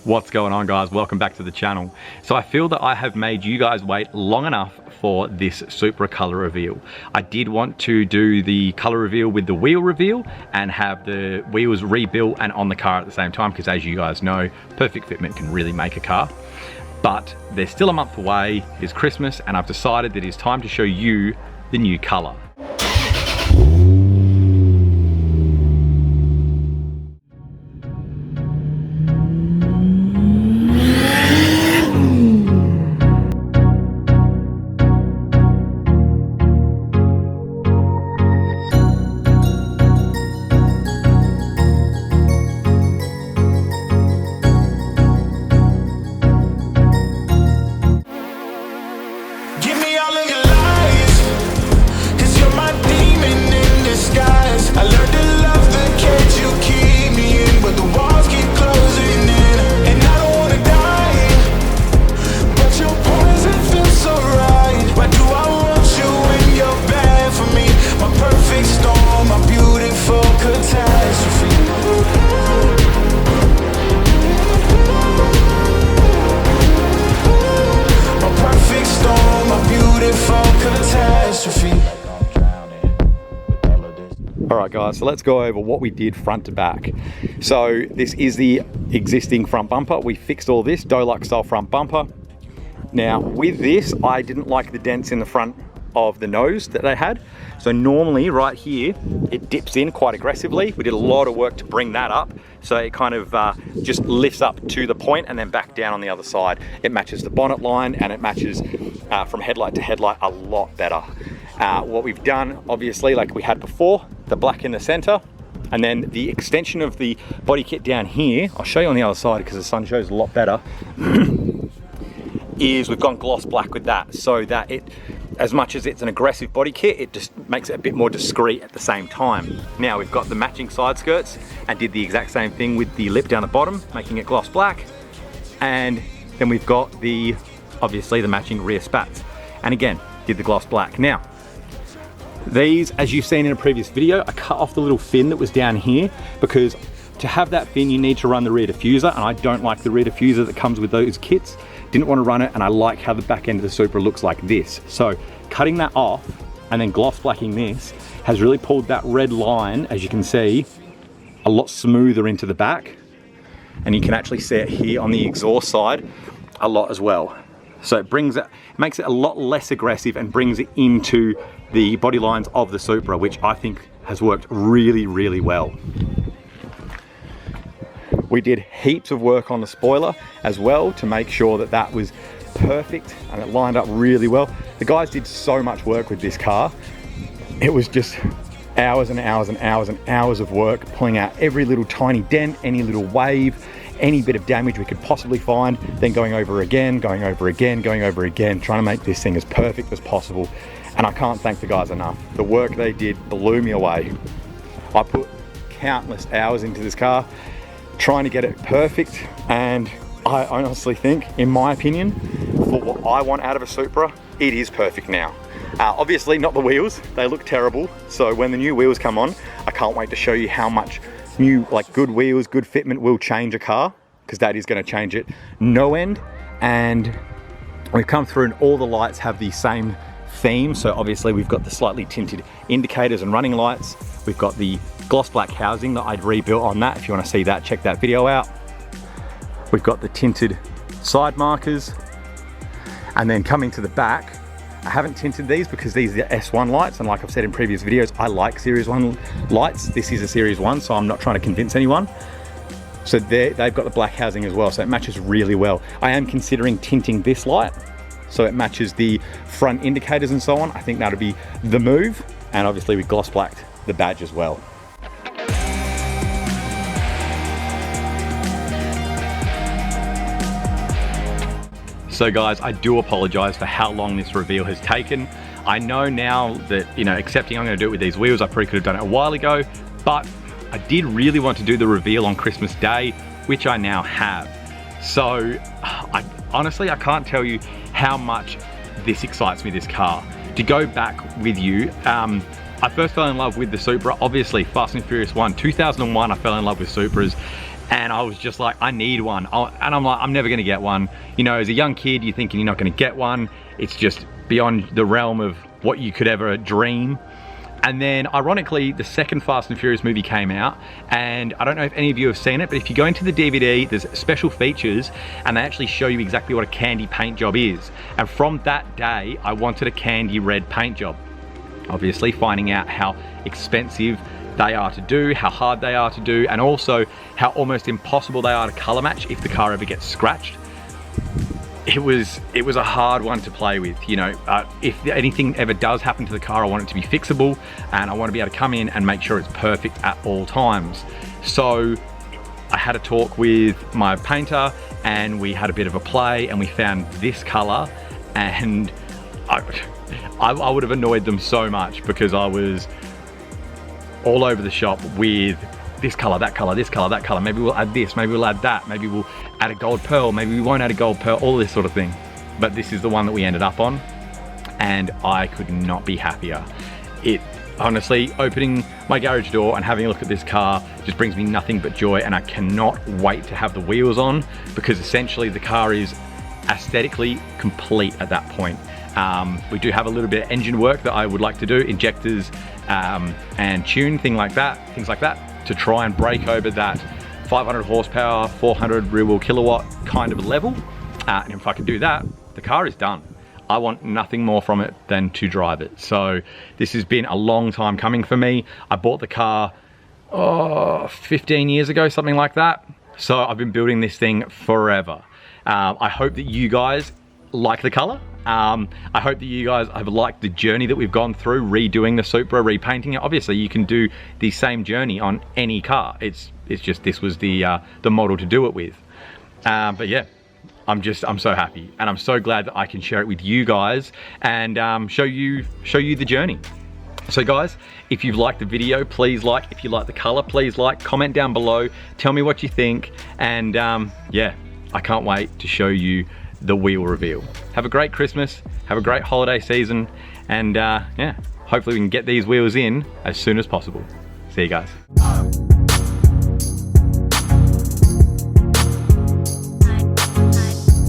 What's going on, guys? Welcome back to the channel. So I feel that I have made you guys wait long enough for this Supra color reveal. I did want to do the color reveal with the wheel reveal and have the wheels rebuilt and on the car at the same time, because as you guys know, perfect fitment can really make a car. But they're still a month away, it's Christmas, and I've decided that it's time to show you the new color. Alright guys, so let's go over what we did front to back. So this is the existing front bumper. We fixed all this, Deluxe style front bumper. Now with this, I didn't like the dents in the front of the nose that they had. So normally right here, it dips in quite aggressively. We did a lot of work to bring that up. So it kind of just lifts up to the point and then back down on the other side. It matches the bonnet line and it matches from headlight to headlight a lot better. What we've done, obviously, like we had before, the black in the center, and then the extension of the body kit down here, I'll show you on the other side because the sun shows a lot better, is we've gone gloss black with that, so that it, as much as it's an aggressive body kit, it just makes it a bit more discreet at the same time. Now we've got the matching side skirts and did the exact same thing with the lip down the bottom, making it gloss black. And then we've got the, obviously, the matching rear spats. And again, did the gloss black. Now, these, as you've seen in a previous video, I cut off the little fin that was down here because to have that fin, you need to run the rear diffuser, and I don't like the rear diffuser that comes with those kits. Didn't want to run it, and I like how the back end of the Supra looks like this. So cutting that off and then gloss blacking this has really pulled that red line, as you can see, a lot smoother into the back. And you can actually see it here on the exhaust side a lot as well. So it brings it, makes it a lot less aggressive and brings it into the body lines of the Supra, which I think has worked really, really well. We did heaps of work on the spoiler as well to make sure that that was perfect and it lined up really well. The guys did so much work with this car. It was just hours and hours and hours and hours of work, pulling out every little tiny dent, any little wave, any bit of damage we could possibly find, then going over again, going over again, going over again, trying to make this thing as perfect as possible. And I can't thank the guys enough. The work they did blew me away. I put countless hours into this car, trying to get it perfect, and I honestly think, in my opinion, for what I want out of a Supra, it is perfect now. Obviously not the wheels, they look terrible, so when the new wheels come on, I can't wait to show you how much new, like good wheels, good fitment will change a car, because that is going to change it no end. And we've come through and all the lights have the same theme. So obviously we've got the slightly tinted indicators and running lights. We've got the gloss black housing that I'd rebuilt on that. If you want to see that, check that video out. We've got the tinted side markers. And then coming to the back, I haven't tinted these because these are the S1 lights, and like I've said in previous videos, I like Series 1 lights. This is a Series 1, so I'm not trying to convince anyone. So they've got the black housing as well, so it matches really well. I am considering tinting this light, so it matches the front indicators and so on. I think that'll be the move, and obviously we gloss blacked the badge as well. So guys, I do apologize for how long this reveal has taken. I know now that, you know, accepting I'm gonna do it with these wheels, I probably could have done it a while ago, but I did really want to do the reveal on Christmas Day, which I now have. So honestly, I can't tell you how much this excites me, this car. To go back with you, I first fell in love with the Supra, obviously Fast and Furious 1. 2001, I fell in love with Supras. and I was just like, I need one. And I'm like, I'm never gonna get one. You know, as a young kid, you're thinking you're not gonna get one. It's just beyond the realm of what you could ever dream. And then ironically, the second Fast and Furious movie came out, and I don't know if any of you have seen it, but if you go into the DVD, there's special features and they actually show you exactly what a candy paint job is. And from that day, I wanted a candy red paint job. Obviously, finding out how expensive they are to do, how hard they are to do, and also how almost impossible they are to color match if the car ever gets scratched. It was a hard one to play with, you know. If anything ever does happen to the car, I want it to be fixable, and I want to be able to come in and make sure it's perfect at all times. So I had a talk with my painter, and we had a bit of a play, and we found this color, and I would have annoyed them so much because I was all over the shop with this color, that color, this color, that color. Maybe we'll add this, maybe we'll add that, maybe we'll add a gold pearl, maybe we won't add a gold pearl, all this sort of thing. But this is the one that we ended up on, and I could not be happier. It honestly, opening my garage door and having a look at this car just brings me nothing but joy, and I cannot wait to have the wheels on, because essentially the car is aesthetically complete at that point. We do have a little bit of engine work that I would like to do, injectors and tune, things like that, to try and break over that 500 horsepower, 400 rear wheel kilowatt kind of level. And if I can do that, the car is done. I want nothing more from it than to drive it. So this has been a long time coming for me. I bought the car 15 years ago, something like that. So I've been building this thing forever. I hope that you guys like the color. I hope that you guys have liked the journey that we've gone through, redoing the Supra, repainting it. Obviously, you can do the same journey on any car. It's just this was the model to do it with. But yeah, I'm so happy, and I'm so glad that I can share it with you guys and show you the journey. So guys, if you've liked the video, please like. If you like the color, please like. Comment down below. Tell me what you think, and yeah, I can't wait to show you the wheel reveal. Have a great Christmas, have a great holiday season, and yeah, hopefully we can get these wheels in as soon as possible. See you guys.